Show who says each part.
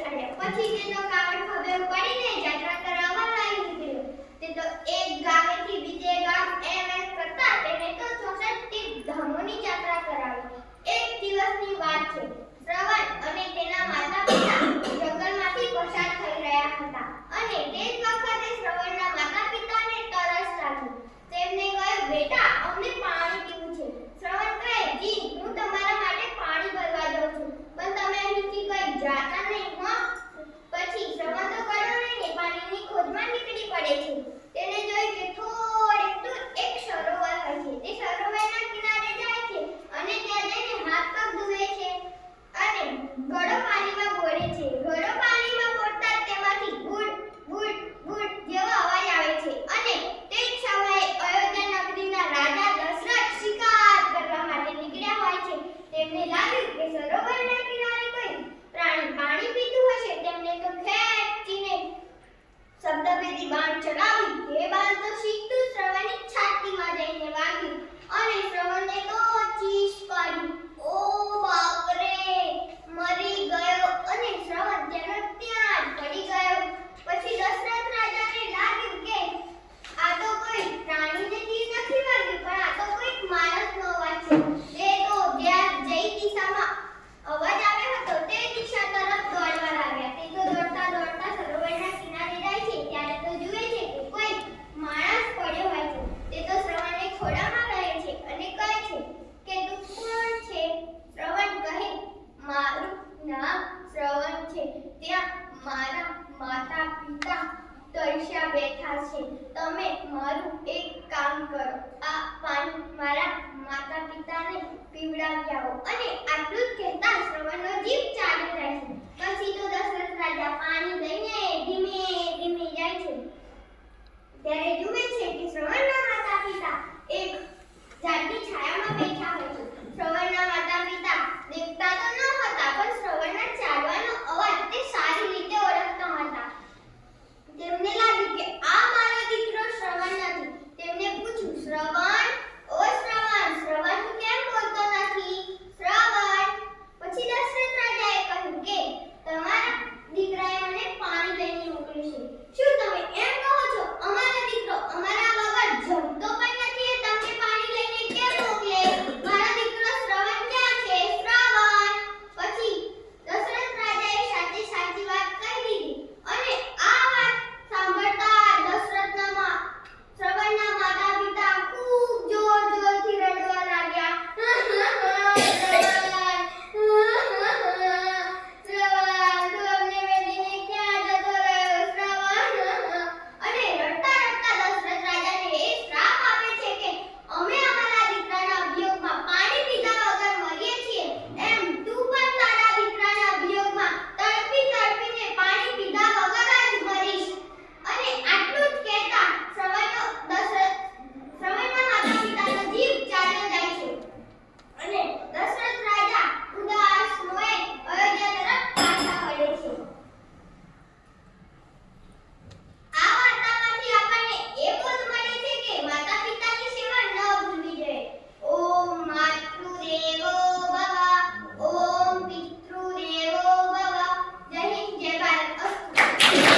Speaker 1: બેસાડ્યા. પછી તેનો કાવડ ખભે પડીને યાત્રા કરવા લાગી નીકળ્યો. તે તો એક ગામેથી બીજે ગામ એમ કરતા તેને તો 64 ધામોની યાત્રા કરાવી. એક દિવસની વાત છે. શ્રવણ અને તેના માતા પિતા જંગલમાંથી પસાર થઈ રહ્યા હતા અને તે જ વખતે શ્રવણના માતા પિતાને તરસ લાગી. તેમને કહ્યું, બેટા, અમને પાણી પીવું છે. શ્રવણ કહે, જી, હું તમારા માટે પાણી ભરવા જાઉં છું, પણ તમે અહીંથી કઈ જાતા નહીં, હો? પછી શ્રવણ તો ગળો લઈને પાણીની ખોજમાં નીકળી પડે છે. તેને જોઈ કે થોડેક દૂર એક સરોવર હોય છે. તે સરોવરના કિનારે જાય છે અને ત્યાં જઈને હાથ પગ ધુએ છે અને ઘડો પાણીમાં બોળે છે. ઘડો પાણીમાં બોળતા તેમાંથી ગુડ ગુડ ગુડ જેવો અવાજ આવે છે અને તે જ સમયે અયોધ્યા નગરીના રાજા દશરથ શિકાર કરવા માટે નીકળ્યા હોય છે. તેમને લાગ્યું કે સરોવરના કિનારે કોઈ પ્રાણી પાણી પીતું હશે. તેમને તો ખેંચીને શબ્દભેદી બાણ ચલાવી. તે બાણ તો સીધું શ્રવણની છાતીમાં જઈને વાગ્યું અને શ્રવણને તો ચીસ પાડી. ઓ બાપ રે, મરી ગયો અને શ્રવણ તેનો ત્યાં જ પડી ગયો. પછી દશરથ રાજાને લાગ્યું કે આ તો કોઈ પ્રાણીને તીર નથી વાગ્યું, પણ આ તો કોઈક માણસનો અવાજ છે. તે તો જ્યાં જઈ દિશામાં અવાજ આવ્યો હતો તે દિશા તરફ દોડવા લાગ્યા. તે તો દોડતા દોડતા સરોવરના કિનારે જાય છે ત્યારે તો જુએ છે કે કોઈ માણસ પડ્યો હોય છે. તે તો શ્રવણને ખોળામાં રહે છે અને કહે છે કે તું કોણ છે? શ્રવણ કહે, મારું નામ શ્રવણ છે. ત્યાં મારા માતા પિતા તરસ્યા બેઠા છે. તમે મારું એક કામ કરો, આ પાણી મારા માતા પિતાને પીવડાવી આવો. અને આટલું જ કહેતા શ્રવણનો જીવ ચાલ્યો જાય છે. પછી તો દશરથ રાજા પાણી લઈને ધીમે ધીમે જાય છે. ત્યારે જુએ છે કે શ્રવણના માતા પિતા એક ઝાડની છાયામાં બેઠા હોય છે. શ્રવણના માતા પિતા દેખતા તો ન હતા, પણ શ્રવણના ચાલવાનો અવાજ તે સારી રીતે ઓળખતા હતા. તેમને લાગ્યું કે આ મારો દીકરો શ્રવણ નથી. તેમને પૂછ્યું, શ્રવણ, ઓ શ્રવણ, શ્રવણ તું કેમ બોલતો નથી? શ્રવણ. પછી દશરથ રાજાએ કહ્યું કે તમારા દીકરાએ મને પાણી લઈને મોકલ્યું છે. શું તમે એમ કહો છો અમારો દીકરો અમારા વગર જમતો પણ નથી, એ તમને પાણી લઈને કેમ મોકલે? મારો દીકરો શ્રવણ ક્યાં છે? શ્રવણ. પછી દશરથ રાજાએ સાચી વાત કહી દીધી અને આ વાત સાંભળતા દશરથના શ્રવણના માતા પિતા ખૂબ જોરથી રડવા લાગ્યા. અને